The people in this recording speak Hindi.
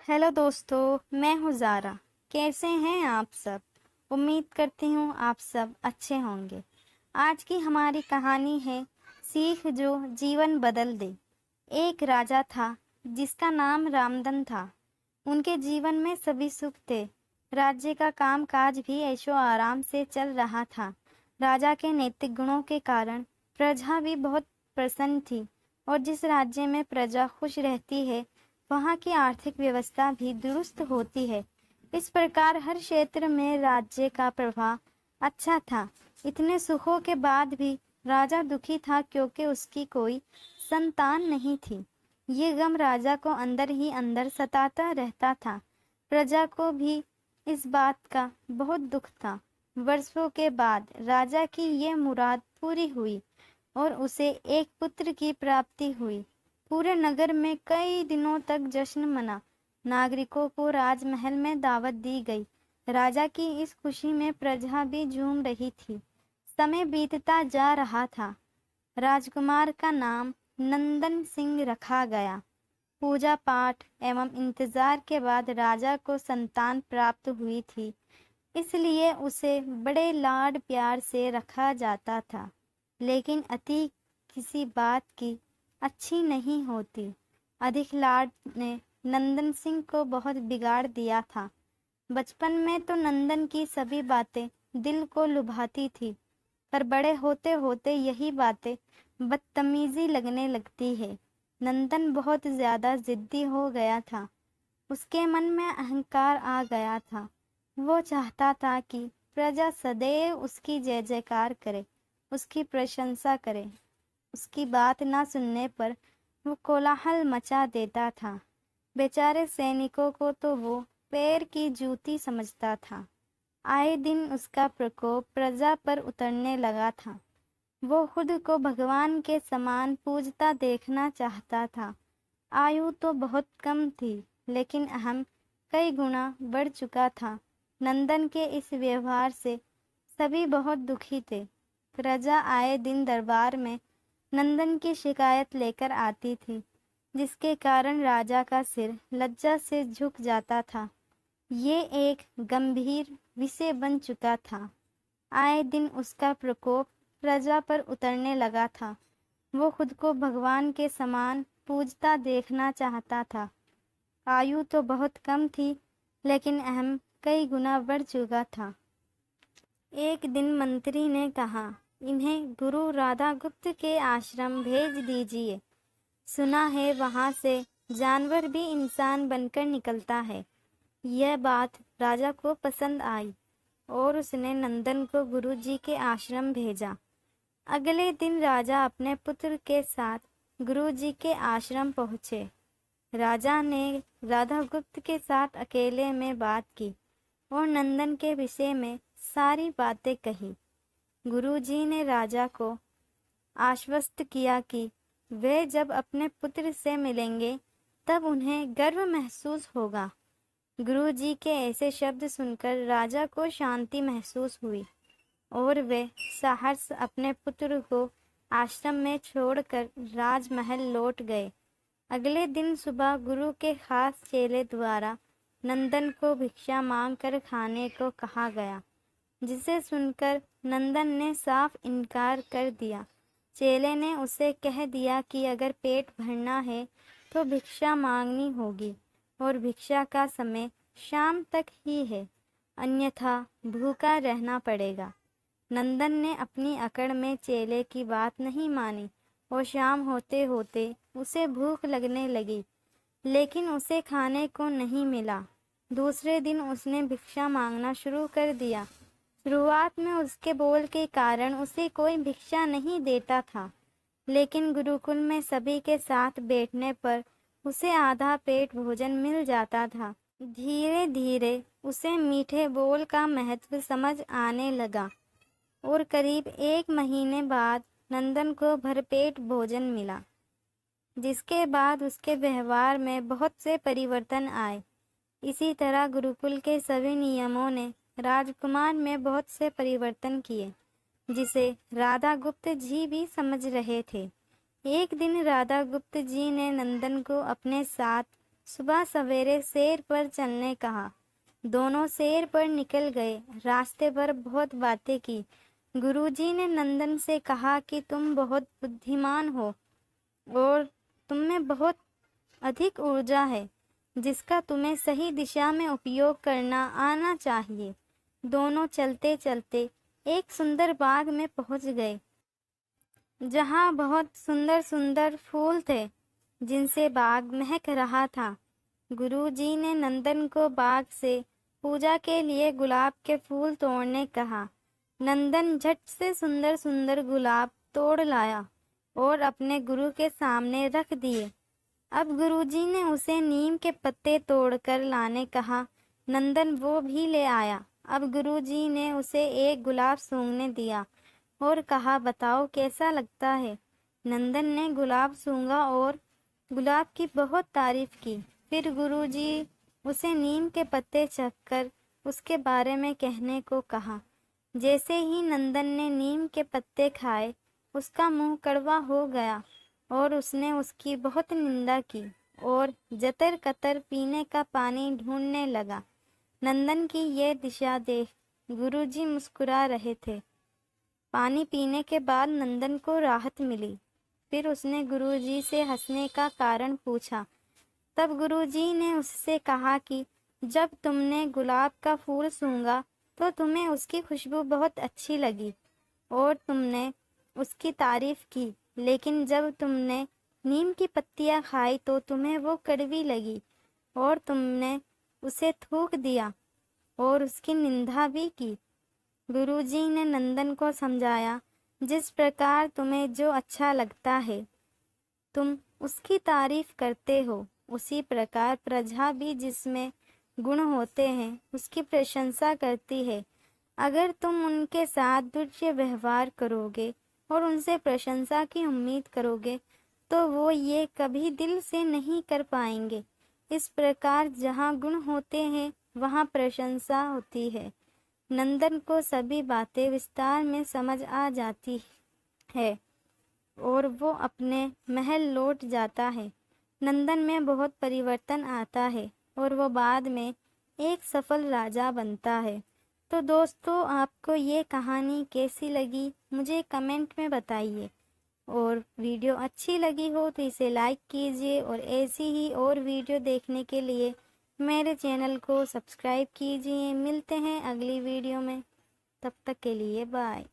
हेलो दोस्तों, मैं हूँ ज़ारा। कैसे हैं आप सब? उम्मीद करती हूँ आप सब अच्छे होंगे। आज की हमारी कहानी है सीख जो जीवन बदल दे। एक राजा था जिसका नाम रामदन था। उनके जीवन में सभी सुख थे। राज्य का काम काज भी ऐशो आराम से चल रहा था। राजा के नैतिक गुणों के कारण प्रजा भी बहुत प्रसन्न थी और जिस राज्य में प्रजा खुश रहती है वहाँ की आर्थिक व्यवस्था भी दुरुस्त होती है। इस प्रकार हर क्षेत्र में राज्य का प्रभाव अच्छा था। इतने सुखों के बाद भी राजा दुखी था क्योंकि उसकी कोई संतान नहीं थी। ये गम राजा को अंदर ही अंदर सताता रहता था। प्रजा को भी इस बात का बहुत दुख था। वर्षों के बाद राजा की ये मुराद पूरी हुई और उसे एक पुत्र की प्राप्ति हुई। पूरे नगर में कई दिनों तक जश्न मना। नागरिकों को राजमहल में दावत दी गई। राजा की इस खुशी में प्रजा भी झूम रही थी। समय बीतता जा रहा था। राजकुमार का नाम नंदन सिंह रखा गया। पूजा पाठ एवं इंतजार के बाद राजा को संतान प्राप्त हुई थी, इसलिए उसे बड़े लाड प्यार से रखा जाता था। लेकिन अति किसी बात की अच्छी नहीं होती। अधिक लाड ने नंदन सिंह को बहुत बिगाड़ दिया था। बचपन में तो नंदन की सभी बातें दिल को लुभाती थी, पर बड़े होते होते यही बातें बदतमीजी लगने लगती है। नंदन बहुत ज्यादा जिद्दी हो गया था। उसके मन में अहंकार आ गया था। वो चाहता था कि प्रजा सदैव उसकी जय जयकार करे, उसकी प्रशंसा करे। उसकी बात ना सुनने पर वो कोलाहल मचा देता था। बेचारे सैनिकों को तो वो पैर की जूती समझता था। आए दिन उसका प्रकोप प्रजा पर उतरने लगा था। वो खुद को भगवान के समान पूजता देखना चाहता था। आयु तो बहुत कम थी, लेकिन अहम कई गुना बढ़ चुका था। नंदन के इस व्यवहार से सभी बहुत दुखी थे। प्रजा आए दिन दरबार में नंदन की शिकायत लेकर आती थी, जिसके कारण राजा का सिर लज्जा से झुक जाता था। ये एक गंभीर विषय बन चुका था। आए दिन उसका प्रकोप प्रजा पर उतरने लगा था। वो खुद को भगवान के समान पूजता देखना चाहता था। आयु तो बहुत कम थी, लेकिन अहम कई गुना बढ़ चुका था। एक दिन मंत्री ने कहा, इन्हें गुरु राधा गुप्त के आश्रम भेज दीजिए। सुना है वहां से जानवर भी इंसान बनकर निकलता है। यह बात राजा को पसंद आई और उसने नंदन को गुरुजी के आश्रम भेजा। अगले दिन राजा अपने पुत्र के साथ गुरुजी के आश्रम पहुँचे। राजा ने राधा गुप्त के साथ अकेले में बात की और नंदन के विषय में सारी बातें कही। गुरुजी ने राजा को आश्वस्त किया कि वे जब अपने पुत्र से मिलेंगे तब उन्हें गर्व महसूस होगा। गुरुजी के ऐसे शब्द सुनकर राजा को शांति महसूस हुई और वे सहर्ष अपने पुत्र को आश्रम में छोड़कर राजमहल लौट गए। अगले दिन सुबह गुरु के खास चेले द्वारा नंदन को भिक्षा मांगकर खाने को कहा गया, जिसे सुनकर नंदन ने साफ इनकार कर दिया। चेले ने उसे कह दिया कि अगर पेट भरना है तो भिक्षा मांगनी होगी और भिक्षा का समय शाम तक ही है, अन्यथा भूखा रहना पड़ेगा। नंदन ने अपनी अकड़ में चेले की बात नहीं मानी और शाम होते होते उसे भूख लगने लगी, लेकिन उसे खाने को नहीं मिला। दूसरे दिन उसने भिक्षा मांगना शुरू कर दिया। शुरुआत में उसके बोल के कारण उसे कोई भिक्षा नहीं देता था, लेकिन गुरुकुल में सभी के साथ बैठने पर उसे आधा पेट भोजन मिल जाता था। धीरे धीरे उसे मीठे बोल का महत्व समझ आने लगा और करीब 1 महीने बाद नंदन को भरपेट भोजन मिला, जिसके बाद उसके व्यवहार में बहुत से परिवर्तन आए। इसी तरह गुरुकुल के सभी नियमों ने राजकुमार में बहुत से परिवर्तन किए, जिसे राधा गुप्त जी भी समझ रहे थे। एक दिन राधा गुप्त जी ने नंदन को अपने साथ सुबह सवेरे सैर पर चलने कहा। दोनों सैर पर निकल गए। रास्ते पर बहुत बातें की। गुरुजी ने नंदन से कहा कि तुम बहुत बुद्धिमान हो और तुम में बहुत अधिक ऊर्जा है, जिसका तुम्हें सही दिशा में उपयोग करना आना चाहिए। दोनों चलते चलते एक सुंदर बाग में पहुंच गए, जहां बहुत सुंदर सुंदर फूल थे, जिनसे बाग महक रहा था। गुरुजी ने नंदन को बाग से पूजा के लिए गुलाब के फूल तोड़ने कहा। नंदन झट से सुंदर सुंदर गुलाब तोड़ लाया और अपने गुरु के सामने रख दिए। अब गुरुजी ने उसे नीम के पत्ते तोड़कर लाने कहा। नंदन वो भी ले आया। अब गुरुजी ने उसे एक गुलाब सूंघने दिया और कहा, बताओ कैसा लगता है। नंदन ने गुलाब सूंघा और गुलाब की बहुत तारीफ की। फिर गुरुजी उसे नीम के पत्ते चखकर उसके बारे में कहने को कहा। जैसे ही नंदन ने नीम के पत्ते खाए, उसका मुंह कड़वा हो गया और उसने उसकी बहुत निंदा की और जतर कतर पीने का पानी ढूंढने लगा। नंदन की यह दिशा देख गुरुजी मुस्कुरा रहे थे। पानी पीने के बाद नंदन को राहत मिली। फिर उसने गुरुजी से हंसने का कारण पूछा। तब गुरुजी ने उससे कहा कि जब तुमने गुलाब का फूल सूंघा तो तुम्हें उसकी खुशबू बहुत अच्छी लगी और तुमने उसकी तारीफ की, लेकिन जब तुमने नीम की पत्तियां खाई तो तुम्हें वो कड़वी लगी और तुमने उसे थूक दिया और उसकी निंदा भी की। गुरुजी ने नंदन को समझाया, जिस प्रकार तुम्हें जो अच्छा लगता है तुम उसकी तारीफ करते हो, उसी प्रकार प्रजा भी जिसमें गुण होते हैं उसकी प्रशंसा करती है। अगर तुम उनके साथ दुर्व्यवहार करोगे और उनसे प्रशंसा की उम्मीद करोगे तो वो ये कभी दिल से नहीं कर पाएंगे। इस प्रकार जहाँ गुण होते हैं वहाँ प्रशंसा होती है। नंदन को सभी बातें विस्तार में समझ आ जाती है और वो अपने महल लौट जाता है। नंदन में बहुत परिवर्तन आता है और वो बाद में एक सफल राजा बनता है। तो दोस्तों, आपको ये कहानी कैसी लगी मुझे कमेंट में बताइए, और वीडियो अच्छी लगी हो तो इसे लाइक कीजिए और ऐसी ही और वीडियो देखने के लिए मेरे चैनल को सब्सक्राइब कीजिए। मिलते हैं अगली वीडियो में, तब तक के लिए बाय।